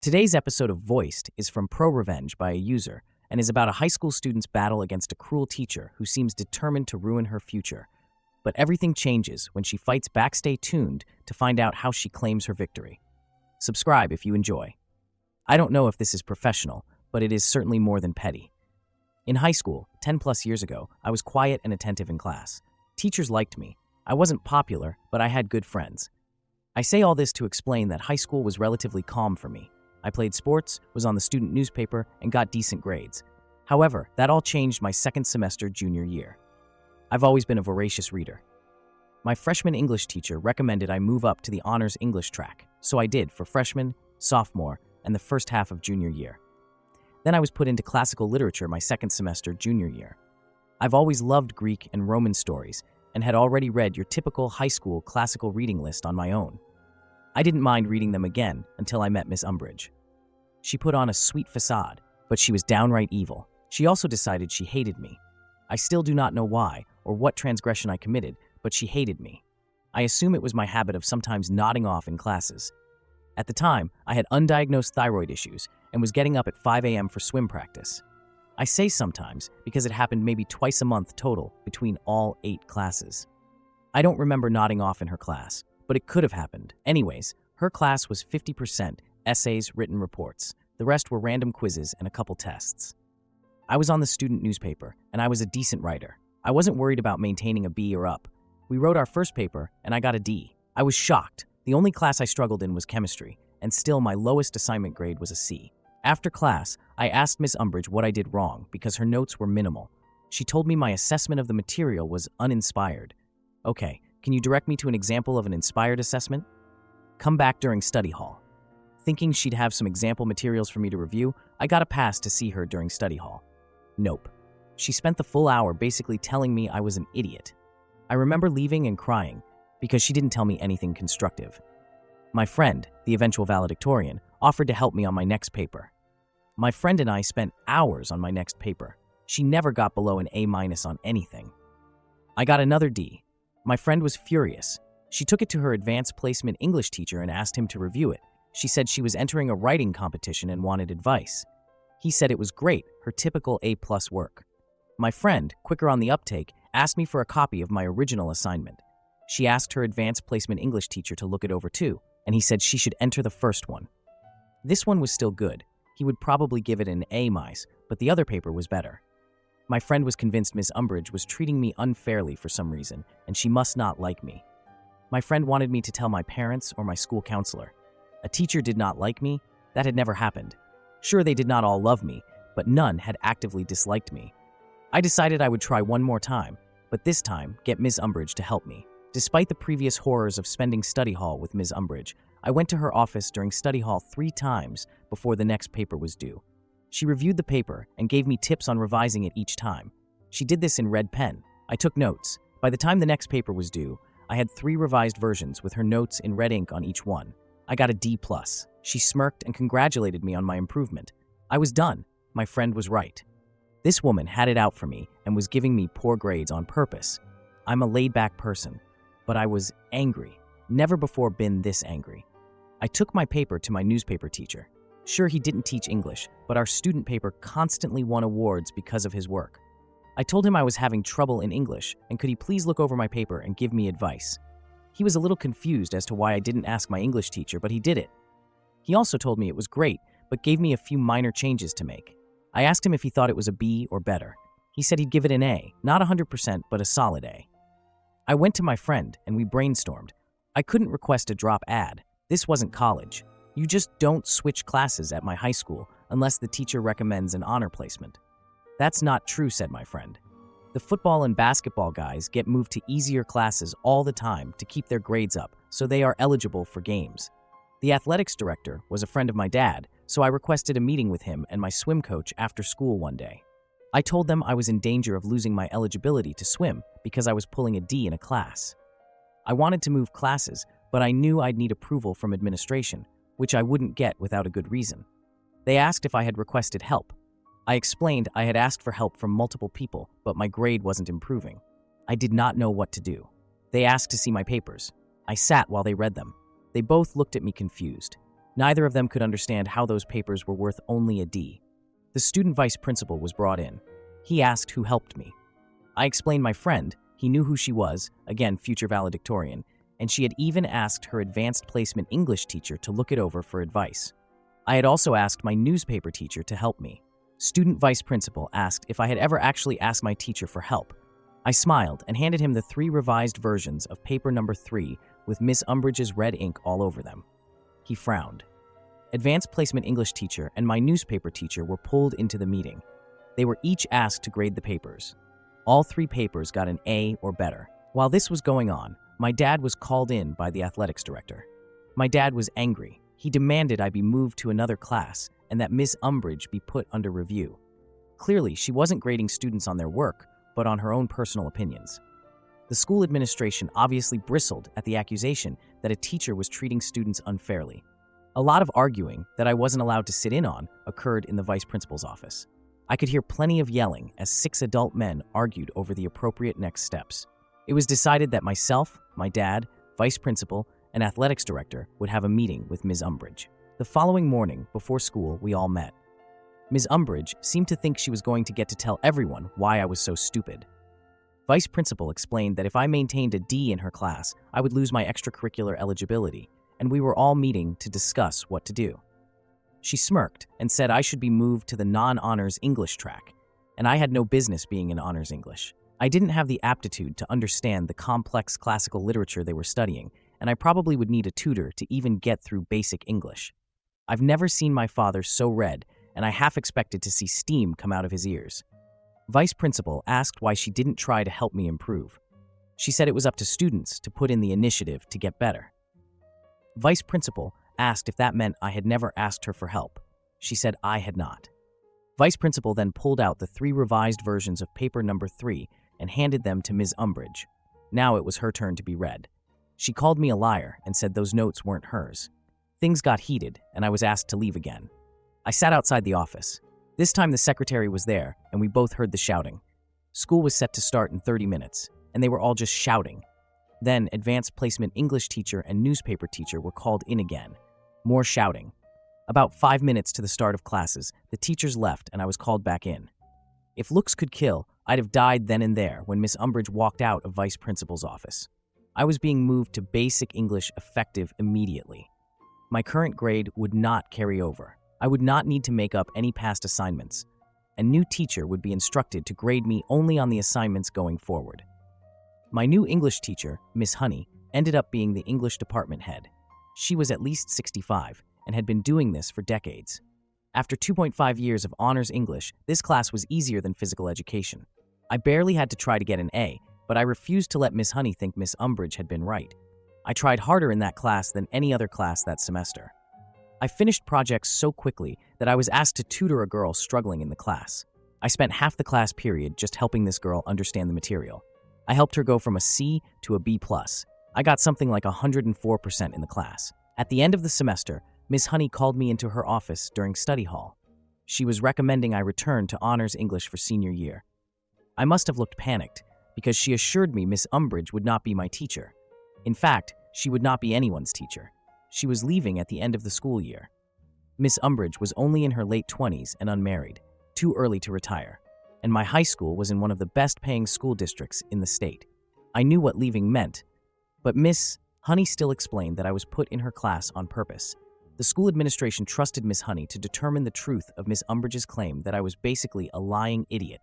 Today's episode of Voiced is from Pro Revenge by a user and is about a high school student's battle against a cruel teacher who seems determined to ruin her future. But everything changes when she fights back. Stay tuned to find out how she claims her victory. Subscribe if you enjoy. I don't know if this is professional, but it is certainly more than petty. In high school, 10 plus years ago, I was quiet and attentive in class. Teachers liked me. I wasn't popular, but I had good friends. I say all this to explain that high school was relatively calm for me. I played sports, was on the student newspaper, and got decent grades. However, that all changed my second semester junior year. I've always been a voracious reader. My freshman English teacher recommended I move up to the honors English track, so I did for freshman, sophomore, and the first half of junior year. Then I was put into classical literature my second semester junior year. I've always loved Greek and Roman stories and had already read your typical high school classical reading list on my own. I didn't mind reading them again until I met Miss Umbridge. She put on a sweet facade, but she was downright evil. She also decided she hated me. I still do not know why or what transgression I committed, but she hated me. I assume it was my habit of sometimes nodding off in classes. At the time, I had undiagnosed thyroid issues and was getting up at 5 a.m. for swim practice. I say sometimes because it happened maybe twice a month total between all 8 classes. I don't remember nodding off in her class, but it could have happened. Anyways, her class was 50% essays, written reports. The rest were random quizzes and a couple tests. I was on the student newspaper, and I was a decent writer. I wasn't worried about maintaining a B or up. We wrote our first paper, and I got a D. I was shocked. The only class I struggled in was chemistry, and still my lowest assignment grade was a C. After class, I asked Miss Umbridge what I did wrong because her notes were minimal. She told me my assessment of the material was uninspired. Okay, can you direct me to an example of an inspired assessment? Come back during study hall. Thinking she'd have some example materials for me to review, I got a pass to see her during study hall. Nope. She spent the full hour basically telling me I was an idiot. I remember leaving and crying because she didn't tell me anything constructive. My friend, the eventual valedictorian, offered to help me on my next paper. My friend and I spent hours on my next paper. She never got below an A- on anything. I got another D. My friend was furious. She took it to her advanced placement English teacher and asked him to review it. She said she was entering a writing competition and wanted advice. He said it was great, her typical A+ work. My friend, quicker on the uptake, asked me for a copy of my original assignment. She asked her advanced placement English teacher to look it over too, and he said she should enter the first one. This one was still good. He would probably give it an A-, but the other paper was better. My friend was convinced Miss Umbridge was treating me unfairly for some reason, and she must not like me. My friend wanted me to tell my parents or my school counselor. A teacher did not like me. That had never happened. Sure, they did not all love me, but none had actively disliked me. I decided I would try one more time, but this time get Ms. Umbridge to help me. Despite the previous horrors of spending study hall with Ms. Umbridge, I went to her office during study hall 3 times before the next paper was due. She reviewed the paper and gave me tips on revising it each time. She did this in red pen. I took notes. By the time the next paper was due, I had 3 revised versions with her notes in red ink on each one. I got a D+. She smirked and congratulated me on my improvement. I was done. My friend was right. This woman had it out for me and was giving me poor grades on purpose. I'm a laid-back person, but I was angry. Never before been this angry. I took my paper to my newspaper teacher. Sure, he didn't teach English, but our student paper constantly won awards because of his work. I told him I was having trouble in English, and could he please look over my paper and give me advice. He was a little confused as to why I didn't ask my English teacher, but he did it. He also told me it was great, but gave me a few minor changes to make. I asked him if he thought it was a B or better. He said he'd give it an A, not 100%, but a solid A. I went to my friend, and we brainstormed. I couldn't request a drop ad. This wasn't college. You just don't switch classes at my high school unless the teacher recommends an honor placement. That's not true, said my friend. The football and basketball guys get moved to easier classes all the time to keep their grades up, so they are eligible for games. The athletics director was a friend of my dad, so I requested a meeting with him and my swim coach after school one day. I told them I was in danger of losing my eligibility to swim because I was pulling a D in a class. I wanted to move classes, but I knew I'd need approval from administration, which I wouldn't get without a good reason. They asked if I had requested help. I explained I had asked for help from multiple people, but my grade wasn't improving. I did not know what to do. They asked to see my papers. I sat while they read them. They both looked at me confused. Neither of them could understand how those papers were worth only a D. The student vice principal was brought in. He asked who helped me. I explained my friend. He knew who she was, again, future valedictorian, and she had even asked her advanced placement English teacher to look it over for advice. I had also asked my newspaper teacher to help me. Student vice principal asked if I had ever actually asked my teacher for help. I smiled and handed him the 3 revised versions of paper number 3 with Miss Umbridge's red ink all over them. He frowned. Advanced placement English teacher and my newspaper teacher were pulled into the meeting. They were each asked to grade the papers. All 3 papers got an A or better. While this was going on, my dad was called in by the athletics director. My dad was angry. He demanded I be moved to another class and that Miss Umbridge be put under review. Clearly, she wasn't grading students on their work, but on her own personal opinions. The school administration obviously bristled at the accusation that a teacher was treating students unfairly. A lot of arguing that I wasn't allowed to sit in on occurred in the vice principal's office. I could hear plenty of yelling as 6 adult men argued over the appropriate next steps. It was decided that myself, my dad, vice principal, and athletics director would have a meeting with Ms. Umbridge. The following morning, before school, we all met. Ms. Umbridge seemed to think she was going to get to tell everyone why I was so stupid. Vice principal explained that if I maintained a D in her class, I would lose my extracurricular eligibility, and we were all meeting to discuss what to do. She smirked and said I should be moved to the non-honors English track, and I had no business being in honors English. I didn't have the aptitude to understand the complex classical literature they were studying, and I probably would need a tutor to even get through basic English. I've never seen my father so red, and I half expected to see steam come out of his ears. Vice principal asked why she didn't try to help me improve. She said it was up to students to put in the initiative to get better. Vice principal asked if that meant I had never asked her for help. She said I had not. Vice principal then pulled out the 3 revised versions of paper number 3 and handed them to Ms. Umbridge. Now it was her turn to be read. She called me a liar and said those notes weren't hers. Things got heated, and I was asked to leave again. I sat outside the office. This time the secretary was there, and we both heard the shouting. School was set to start in 30 minutes, and they were all just shouting. Then advanced placement English teacher and newspaper teacher were called in again. More shouting. About 5 minutes to the start of classes, the teachers left and I was called back in. If looks could kill, I'd have died then and there when Miss Umbridge walked out of vice principal's office. I was being moved to basic English effective immediately. My current grade would not carry over. I would not need to make up any past assignments. A new teacher would be instructed to grade me only on the assignments going forward. My new English teacher, Miss Honey, ended up being the English department head. She was at least 65 and had been doing this for decades. After 2.5 years of honors English, this class was easier than physical education. I barely had to try to get an A, but I refused to let Miss Honey think Miss Umbridge had been right. I tried harder in that class than any other class that semester. I finished projects so quickly that I was asked to tutor a girl struggling in the class. I spent half the class period just helping this girl understand the material. I helped her go from a C to a B+. I got something like 104% in the class. At the end of the semester, Miss Honey called me into her office during study hall. She was recommending I return to honors English for senior year. I must have looked panicked because she assured me Miss Umbridge would not be my teacher. In fact, she would not be anyone's teacher. She was leaving at the end of the school year. Miss Umbridge was only in her late 20s and unmarried, too early to retire, and my high school was in one of the best-paying school districts in the state. I knew what leaving meant, but Miss Honey still explained that I was put in her class on purpose. The school administration trusted Miss Honey to determine the truth of Miss Umbridge's claim that I was basically a lying idiot.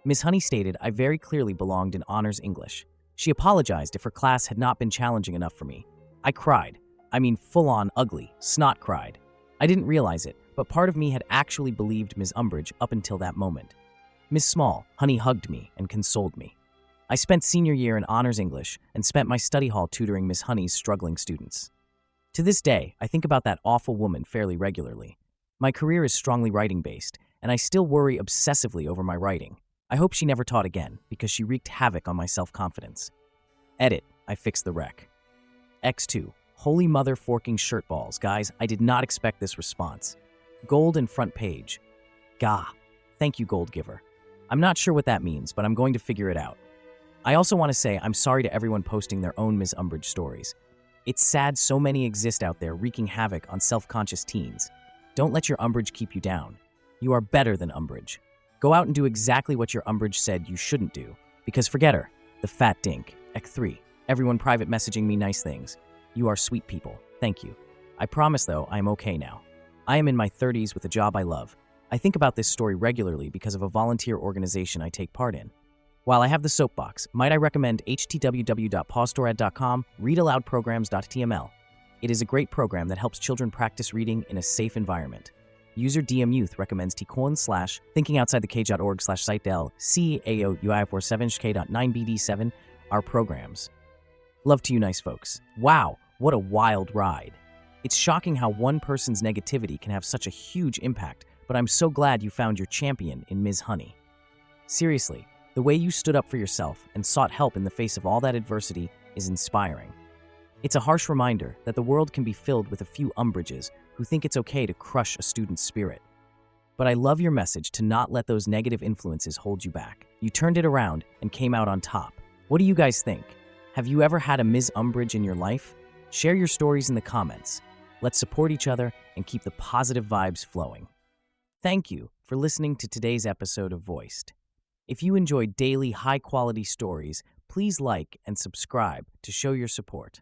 Miss Honey stated I very clearly belonged in honors English. She apologized if her class had not been challenging enough for me. I cried. I mean full-on ugly, snot cried. I didn't realize it, but part of me had actually believed Miss Umbridge up until that moment. Miss Small, Honey hugged me and consoled me. I spent senior year in honors English and spent my study hall tutoring Miss Honey's struggling students. To this day, I think about that awful woman fairly regularly. My career is strongly writing-based, and I still worry obsessively over my writing. I hope she never taught again, because she wreaked havoc on my self-confidence. Edit, I fixed the wreck. X2, holy mother forking shirt balls, guys, I did not expect this response. Gold and front page. Gah, thank you, Gold Giver. I'm not sure what that means, but I'm going to figure it out. I also want to say I'm sorry to everyone posting their own Miss Umbridge stories. It's sad so many exist out there wreaking havoc on self-conscious teens. Don't let your Umbridge keep you down. You are better than Umbridge. Go out and do exactly what your Umbridge said you shouldn't do. Because forget her, the fat dink. Ec 3. Everyone private messaging me nice things. You are sweet people. Thank you. I promise though, I am okay now. I am in my 30s with a job I love. I think about this story regularly because of a volunteer organization I take part in. While I have the soapbox, might I recommend httw.paustorad.com, readaloudprograms.tml. It is a great program that helps children practice reading in a safe environment. User DM Youth recommends thinkingoutsidethecage.org/sitedel CAOUI47k.9BD7 our programs. Love to you nice folks. Wow, what a wild ride. It's shocking how one person's negativity can have such a huge impact, but I'm so glad you found your champion in Ms. Honey. Seriously, the way you stood up for yourself and sought help in the face of all that adversity is inspiring. It's a harsh reminder that the world can be filled with a few Umbridges who think it's okay to crush a student's spirit. But I love your message to not let those negative influences hold you back. You turned it around and came out on top. What do you guys think? Have you ever had a Ms. Umbridge in your life? Share your stories in the comments. Let's support each other and keep the positive vibes flowing. Thank you for listening to today's episode of Voiced. If you enjoyed daily, high-quality stories, please like and subscribe to show your support.